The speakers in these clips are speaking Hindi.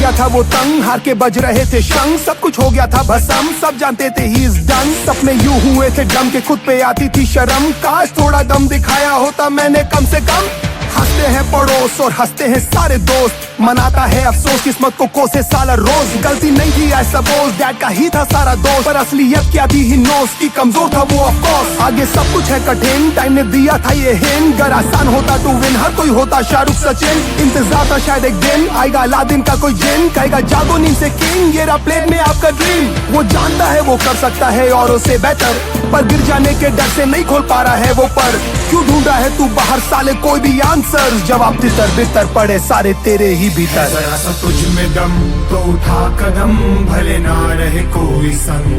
गया था वो तंग, हार के बज रहे थे शंख, सब कुछ हो गया था भसम, सब जानते थे ही इज डन। सपने यूं हुए थे डम के खुद पे आती थी शर्म, काश थोड़ा दम दिखाया होता मैंने कम से कम। हंसते हैं पड़ोस और हंसते हैं सारे दोस्त, मनाता है अफसोस किस्मत को कोसे साला रोज। गलती नहीं की आई सपोज, डैड का ही था सारा दोस्त, पर असलियत क्या थी ही नोस की कमजोर था वो ऑफ कोर्स। आगे सब कुछ है कठिन, टाइम ने दिया था ये हिंट, अगर आसान होता टू विन हर कोई होता शाहरुख सचिन। इंतजार था शायद एक दिन आएगा अलादीन का कोई जिन, कहेगा जागो नींद से किंग, ये रहा प्लेट में आपका ड्रीम। वो जानता है वो कर सकता है औरों से बेहतर, पर गिर जाने के डर से नहीं खोल पा रहा है वो पर। क्यों ढूंढा है तू बाहर साले कोई भी आंसर, जवाब तितर बितर पड़े सारे तेरे ही भीतर। जरा सा तुझ में दम तो उठा कदम, भले ना रहे कोई संग।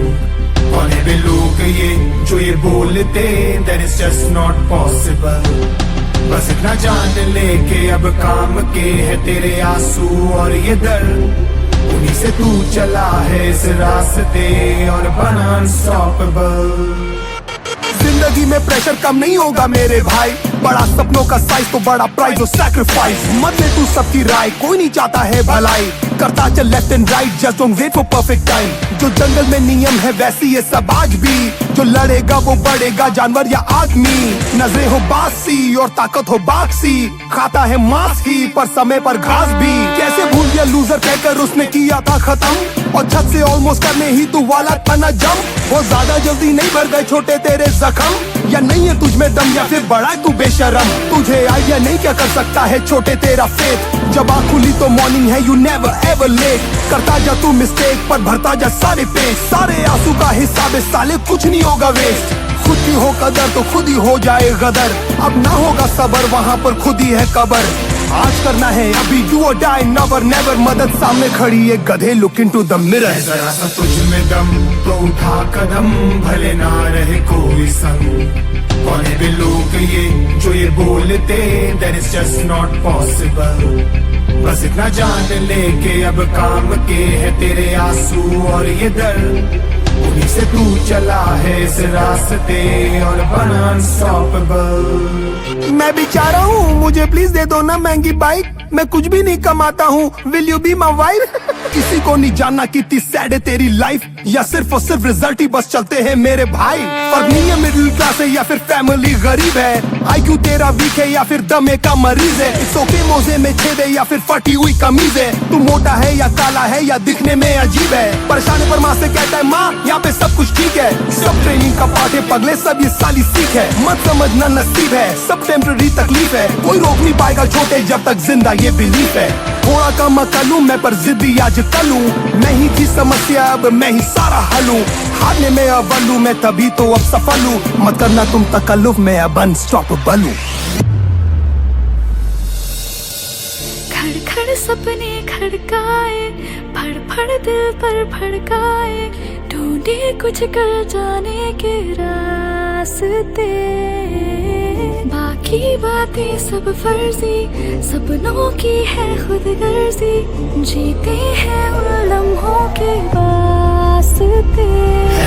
कौन है वे लोग ये जो ये बोलते, that is just not possible। बस इतना जान ले के अब काम के है तेरे आंसू और ये दर्द, उन्हीं से तू चला है इस रास्ते और बना अनस्टॉपेबल। जिंदगी में प्रेशर कम नहीं होगा मेरे भाई, बड़ा सपनों का साइज तो बड़ा प्राइस और सैक्रिफाइस। मत ले तू सबकी राय, कोई नहीं चाहता है भलाई, करता चल left and right, just don't wait for perfect time. जो जंगल में नियम है वैसी ये सब आज भी, जो लड़ेगा वो बढ़ेगा जानवर या आदमी। नजरें हो बासी और ताकत हो बाक्सी, खाता है मांस ही पर समय पर घास भी। कैसे भूल गया लूजर कहकर उसने किया था खत्म, और छत से ऑलमोस्ट करने ही तू वाला था ना जम। वो ज्यादा जल्दी नहीं भर गए छोटे तेरे जख्म, या नहीं है तुझ में दम या फिर बड़ा है तू बेशरम। तुझे आइडिया नहीं क्या कर सकता है छोटे तेरा फेथ, जब आँख खुली तो मॉर्निंग है यू नेवर एवर लेट। करता जा तू मिस्टेक पर भरता जा सारे पेज, सारे आंसू का हिसाब साले कुछ नहीं होगा वेस्ट। खुद की हो कदर तो खुद ही हो जाए गदर, अब ना होगा सबर वहाँ पर खुद ही है कबर। आज करना है अभी डू और डाई नेवर नेवर, मदद सामने खड़ी है गधे लुक इनटू द मिरर। जरा सा तुझ में दम तो उठा कदम, भले ना रहे कोई संग। कौन है वे लोग ये जो ये बोलते, that is just not possible। बस इतना जान ले के अब काम के है तेरे आंसू और ये दर्द, उन्हीं से तू चला है इस रास्ते और बना अनस्टॉपेबल। मैं भी चाह रहा हूँ मुझे प्लीज दे दो ना महंगी बाइक, मैं कुछ भी नहीं कमाता हूँ, will you be my wife. किसी को नहीं जानना कितनी सैड है तेरी लाइफ, या सिर्फ और सिर्फ रिजल्ट ही बस चलते हैं मेरे भाई। फर्क नहीं है मिडिल क्लास है या फिर फैमिली गरीब है, आईक्यू तेरा वीक है या फिर दमे का मरीज है। इट्स ओके मोजे में छेद है या फिर फटी हुई कमीज है, तू मोटा है या काला है या दिखने में अजीब है। परेशान पर माँ से कहता है माँ यहाँ पे सब कुछ ठीक है, सब ट्रेनिंग का पार्ट है पगले सब ये साली सीख है। मत समझना नसीब है सब टेम्पररी तकलीफ है, कोई रोक नहीं पाएगा छोटे जब तक जिंदा ये बिलीफ है। थोड़ा कम अकल हूँ मैं पर जिद्दी आज कल हूँ, मैं ही थी समस्या अब मैं ही सारा हल हूँ। हारने में अव्वल हूँ मैं तभी तो अब सफल हूँ, मत करना तुम तकल्लुफ में अब अनस्टॉपेबल हूँ। खड़ खड़ सपने खड़काए, फड़ फड़ दिल पर भड़काए, ढूंढे कुछ कर जाने के रास्ते। बाकी बातें सब फर्जी, सपनों की है खुद गर्जी, जीते हैं उन लम्हों के वास्ते।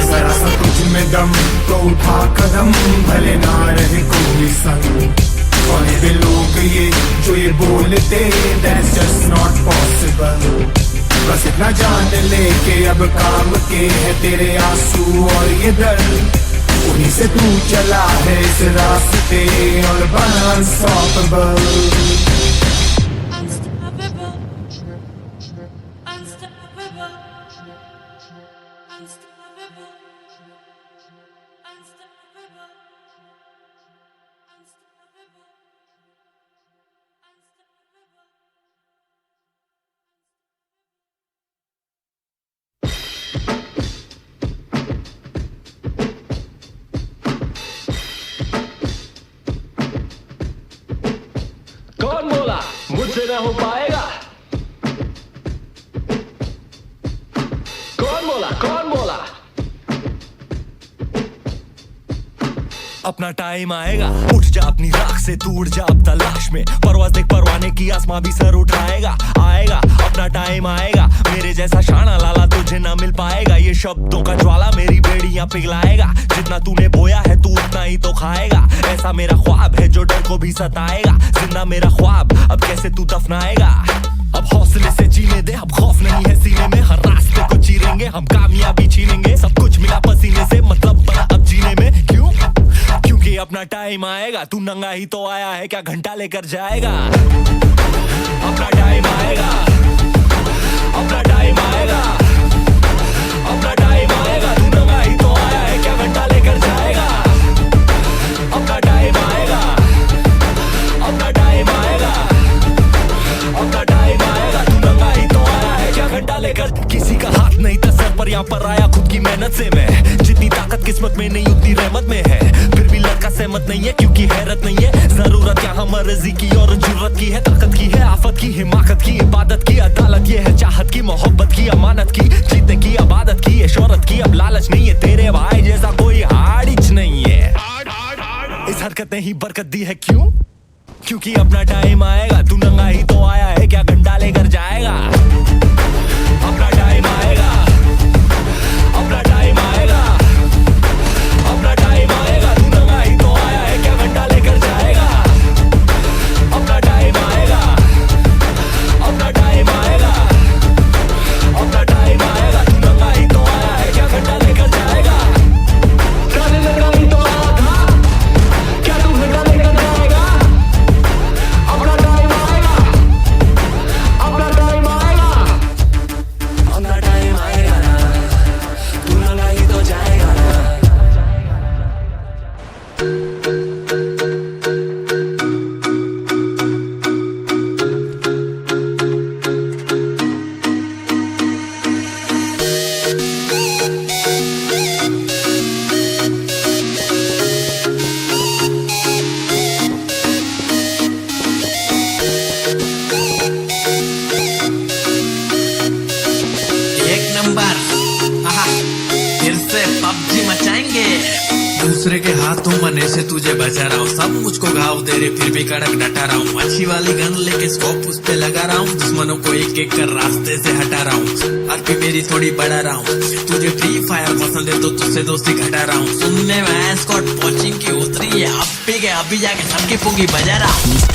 जरा सा तुझ में दम तो उठा कदम, भले ना रहे कोई संग। कौन है वे लोग ये जो ये बोलते, that's just not possible। बस इतना जान ले के अब काम के है तेरे आंसू और ये दर्द, उन्हीं से तू चला है इस रास्ते और बना अनस्टॉपेबल। कौन बोला मुझसे ना हो पाएगा? कौन बोला कौन बोला? अपना टाइम आएगा, उठ जा अपनी राख से, तू उड़ जा अब तलाश में। परवाज़ देख परवाने की, आसमां भी सर उठाएगा। आएगा अपना टाइम आएगा, मेरे जैसा शाना लाला तुझे ना मिल पाएगा। ये शब्दों का ज्वाला मेरी बेड़ियां पिघलाएगा, जितना तूने बोया है तू उतना ही तो खाएगा। ऐसा मेरा ख्वाब है जो डर को भी सताएगा, जिंदा मेरा ख्वाब अब कैसे तू दफनाएगा। अब हौसले से जीने दे, अब खौफ नहीं है सीने में, हर रास्ते को चीरेंगे, हम कामयाबी छीनेंगे, सब कुछ मिला पसीने से, मतलब बना अब जीने में। क्यों? क्योंकि अपना टाइम आएगा, तू नंगा ही तो आया है, क्या घंटा लेकर जाएगा? अपना टाइम आएगा, अपना टाइम आएगा, अपना टाइम आएगा, तू नंगा ही तो आया है, क्या घंटा लेकर जाएगा? अपना टाइम आएगा, अपना टाइम आएगा, अपना टाइम आएगा, तू नंगा ही तो आया है, क्या घंटा लेकर? किसी का हाथ नहीं था सर पर, यहाँ पर आया खुद की मेहनत से मैं, जितनी ताकत किस्मत में नहीं उतनी रहमत में है, फिर भी लड़का सहमत नहीं है क्योंकि हैरत नहीं है, जरूरत यहाँ मर्जी की और जरूरत की है, ताकत की है, आफत की, हिमाकत की, इबादत की, अदालत ये है, चाहत की, मोहब्बत की, अमानत की, जीतने की, आबादत की, ये शोहरत की, अब लालच नहीं है, तेरे भाई जैसा कोई हाड़िच नहीं है, इस हरकत ने ही बरकत दी है। क्यों? क्योंकि अपना टाइम आएगा, तू नंगा ही तो आया है, क्या घंटा लेकर जाएगा? अपना टाइम आएगा, अपना टाइम आएगा, अपना टाइम आएगा, तू नंगा ही तो आया है, क्या घंटा लेकर जाएगा? अपना टाइम आएगा, अपना टाइम आएगा, अपना टाइम आएगा, तू नंगा ही तो आया है, क्या घंटा लेकर जाएगा? नंगा ही तो आया था, क्या तू घंटा लेकर जाएगा? अपना टाइम आएगा, अपना टाइम आएगा, अपना टाइम आएगा ना, तू नंगा ही तो जाएगा ना। एक नंबर। आहा, फिर से पबजी मचाएंगे। दूसरे के हाथों मने से तुझे बचा रहा हूँ, सब मुझको घाव दे रहे फिर भी कड़क डटा रहा हूँ, अच्छी वाली गन लेके स्कोप उस पे लगा रहा हूँ, दुश्मनों को एक एक कर रास्ते से हटा रहा हूँ, आरपी मेरी थोड़ी बढ़ा रहा हूँ, तुझे फ्री फायर पसंद है तो तुझसे दोस्ती घटा रहा हूँ, सुनने में स्कॉट कोचिंग की उतरी है, अब के अभी जाके सबकी पुंगी बजा रहा हूँ।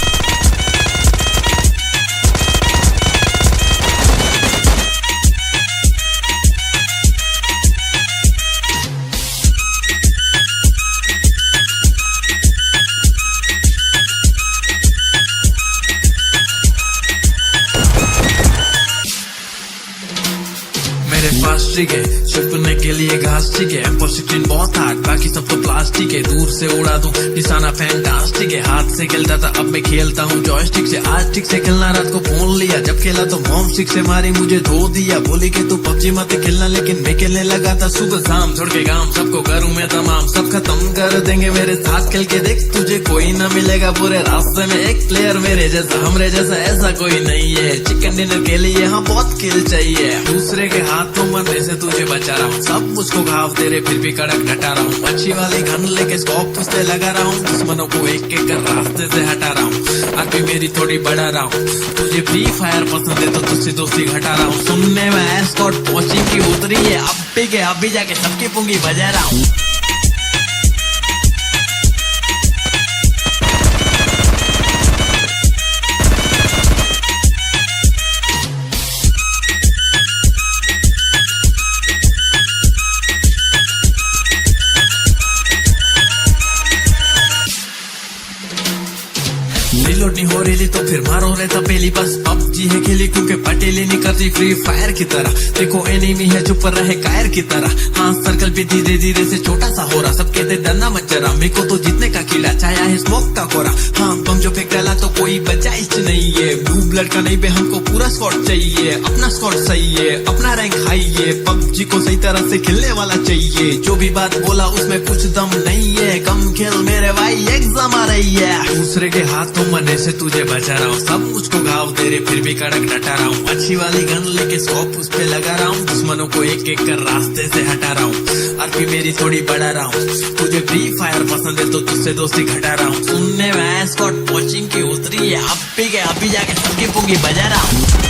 मेरे पास ठीक है, छुपने के लिए घास ठीक है, M16 बहुत हार्ड, बाकी सब तो प्लास्टिक है, दूर से उड़ा दूं निशाना फैंटास्टिक है, हाथ से खेलता था अब मैं खेलता हूँ जॉयस्टिक से, आज ठीक से खेलना रात को फोन लिया, जब खेला तो मॉम सिक्स से मारी मुझे धो दिया, बोली कि तू पबजी मत खेलना, लेकिन मैं खेलने लगा था सुबह शाम, छोड़ के काम सबको करूँ मैं तमाम, सब खत्म कर देंगे मेरे साथ खेल के देख, तुझे कोई ना मिलेगा पूरे रास्ते में, एक प्लेयर मेरे जैसा हमरे जैसा ऐसा कोई नहीं है, चिकन डिनर के लिए यहाँ बहुत खेल चाहिए, दूसरे के हाथों मरने से तुझे बचा रहा हूँ, सब मुझको घाव दे रहे फिर भी कड़क डटा रहा हूँ, अच्छी वाली गन लेके स्कोप उस पे लगा रहा हूँ, दुश्मनों को एक एक कर रास्ते से हटा रहा हूँ, आरपी मेरी थोड़ी बढ़ा रहा हूँ, तुझे फ्री फायर पसंद है तो तुझसे दोस्ती घटा रहा हूँ, सुनने में स्कॉट कोचिंग की उतरी है, अब भी जाके सबकी पुंगी बजा रहा हूँ। रिलोड नहीं हो रही तो फिर मारो रहता पहली, बस पबजी है खेली क्योंकि पटेली नहीं करती फ्री फायर की तरह, देखो एनिमी है चुप रहे कायर की तरह, हाँ सर्कल भी धीरे धीरे से छोटा सा हो रहा, सब कहते डरना मत जरा, मेरे को तो जीतने का किला छाया है स्मोक का कोरा, हाँ बम जो फेंक डाला तो कोई बचा ही नहीं है, ब्लू ब्लड का नहीं बे हमको पूरा स्क्वाड चाहिए, अपना स्क्वाड सही है, अपना रैंक हाई है, पबजी को सही तरह से खेलने वाला चाहिए, जो भी बात बोला उसमें कुछ दम नहीं है, कम खेल मेरे भाई एग्जाम आ रही है, दूसरे के हाथों मरने से तुझे बचा रहा हूँ, सब मुझको घाव दे रहे फिर भी कड़क डटा रहा हूँ, अच्छी वाली गन लेके स्कोप उस पे लगा रहा हूँ, दुश्मनों को एक एक कर रास्ते से हटा रहा हूँ, आरपी मेरी थोड़ी बढ़ा रहा हूँ, तुझे फ्री फायर पसंद है तो तुझसे दोस्ती घटा रहा हूँ, सुनने में स्कॉट कोचिंग की उतरी है, अब भी जाके सबकी पुंगी बजा रहा हूँ।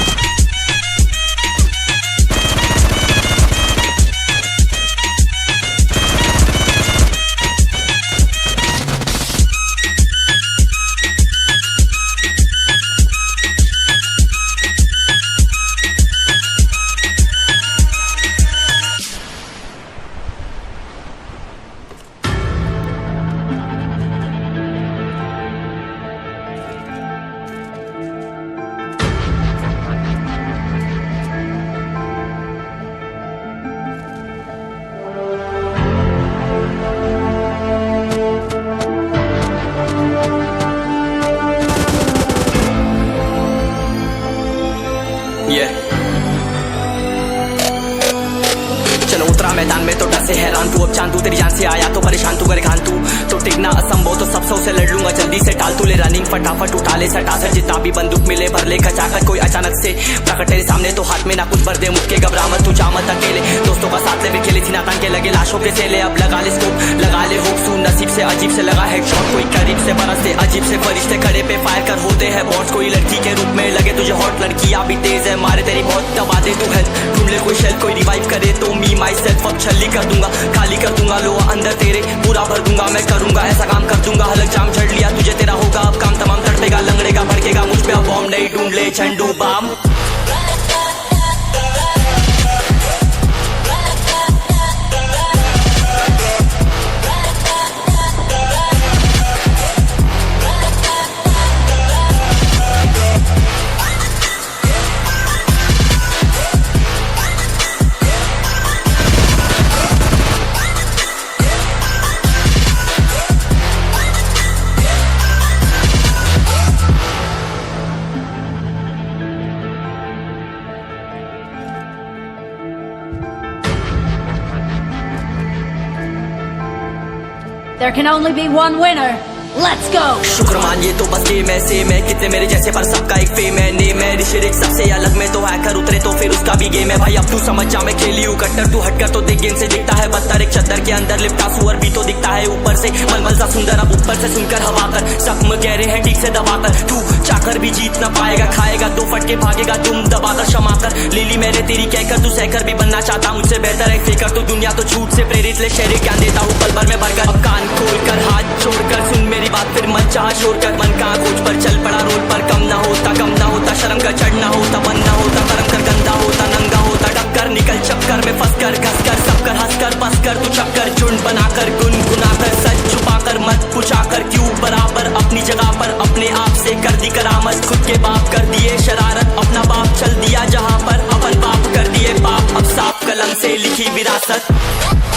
से आया तो परेशान तू करे खान तू तो टिकना असंभव तो सबसे उसे लड़ लूंगा जल्दी से टाल तू ले रनिंग फटाफट उठा ले सटा से जितना भी बंदूक मिले भर ले खचाकर कोई अचानक से प्रकट तेरे सामने तो हाथ में ना कुछ भर दे मुक्के घबरा मत तू जा मत अकेले दोस्तों का साथ ले भी खेली थी नातान के लगे लाशों के सेले अब लगा ले स्कोप लगा ले होप सू नसीब से अजीब से लगा हेडशॉट कोई करीब से बरसते अजीब से फरिश्ते खड़े पे फायर कर होते हैं बॉट्स कोई लड़की के रूप में लगे तुझे हॉट लड़कियां भी तेज है मारे तेरी बहुत दबा दे तू हेल्थ ढूंढ ले कोई शेल कोई रिवाइव करे तो मी माई सेल्फ अब छल्ली कर दूंगा खाली कर दूंगा लो अंदर तेरे पूरा भर दूंगा मैं करूंगा ऐसा काम कर दूंगा हलक जाम झड़ लिया तुझे तेरा होगा अब काम तमाम तड़पेगा लंगड़ेगा भड़केगा मुझ पे अब बॉम्ब नहीं ढूंढ ले झंडू balm There can only be one winner. Let's go! शुक्र मानिए तो बस गेम ऐसे मैं कितने मेरे जैसे पर सबका एक फेम है नेम है ऋषिरिक सबसे अलग में तो हैकर उतरे तो फिर उसका भी गेम है भाई अब तू समझ जा मैं खेली हूँ कट्टर तू हटकर तो देख गेम से दिखता है बत्तर एक चद्दर के अंदर लिपटा सुअर भी तो दिखता है ऊपर से मलमल सा सुंदर अब ऊपर से सुनकर हवा कर जख्म गहरे हैं ठीक से दबाकर तू चाकर भी जीत ना पाएगा खाएगा दो फटके भागेगा तुम दबाकर क्षमा कर ले ली मैंने तेरी कहकर तू सहकर भी बनना चाहता मुझसे बेहतर है फेकर तू दुनिया तो झूठ से प्रेरित ले शहर ज्ञान देता हूँ पल भर में भरकर अब कान खोल कर हाथ छोड़कर सुन मेरी बात फिर मन चाह शोर कर मन का खोज पर चल पड़ा रोड पर कम ना होता शर्म का चढ़ना होता बनना होता कर्म कर गंदा होता नंगा होता डक्कर निकल चक्कर में फंस कर घस कर सब कर हंस कर बस कर तू चक्कर झुंड बनाकर गुनगुनाकर सच छुपाकर मत पूछाकर क्यों बराबर अपनी जगह पर अपने आप से कर दी करामत खुद के बाप कर दिए शरारत अपना बाप चल दिया जहाँ पर अपन बाप कर दिए बाप अब साफ कलम से लिखी विरासत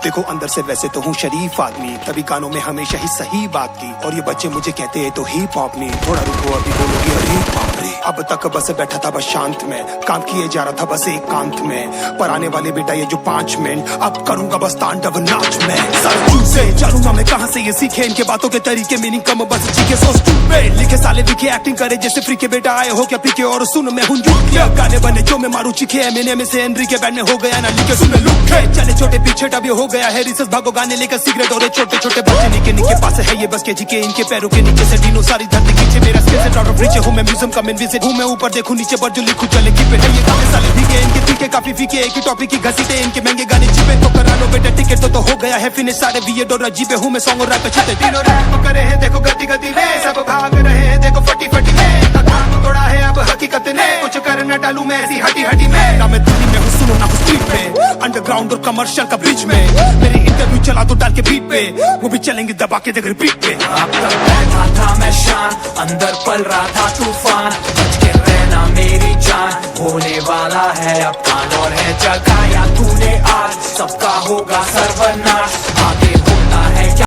देखो अंदर से वैसे तो हूँ शरीफ आदमी तभी गानों में हमेशा ही सही बात की और ये बच्चे मुझे कहते हैं तो हिप हॉप नहीं थोड़ा रुको अभी बोलोगी अरे बाप रे अब तक बस बैठा था बस शांत में काम किए जा रहा था बस एकांत में पर आने वाले बेटा ये जो 5 मिनट अब करूंगा बस तांडव नाच में सर से चलूंगा मैं कहाँ से ये सीखे इनके बातों के तरीके मीनिंग कम बस चीखे सो स्टूपिड लिखे साले दिखे एक्टिंग करे जैसे फ्री के बेटा आए हो क्या पीके और सुन मैं हूँ गाने बने जो मैं मारू चीखे मैंने में से एनरी के बैंड में हो गया ना लिखे सुन लुके चले छोटे पीछे टबी हो गया है रिसर्च भागो गाने लेकर सिगरेट और छोटे छोटे बच्चे निके पास है ये बस के जी के इनके पैरों के नीचे से डीनो सारी धरती खींचे मेरा स्किल से आउट ऑफ रीच हूं मैं म्यूजियम का मेन विजिट हूं मैं ऊपर देखूं नीचे पर जो लिखूं चले की पे ये गाने साले भीगे इनके फीके काफी फीके एक ही टॉपिक की घसीटे इनके महंगे गाने चिपे तो करा लो बेटा टिकट तो हो गया है फिनिश सारे वीए डोरा जीपे हूं मैं सॉन्ग और रैप छते तीनों रैप करे हैं देखो गति गति में सब भाग रहे हैं देखो फटी फटी में कदम तोड़ा है अब हकीकत ने कुछ कर न डालूं मैं ऐसी हटी हटी में ना मैं दिल्ली में हूं सुनो ना स्ट्रीट पे अंडरग्राउंड और कमर्शियल का ब्रिज में मेरी इंटरव्यू चला तो डाल के बीट पे वो भी चलेंगे दबा के देख रिपीट पे अब तक बैठा था मैं शान अंदर पल रहा था तूफान बच के रहना मेरी जान होने वाला है अब कान और है जगाया तूने आज सबका होगा सर्वनाश आगे होता है क्या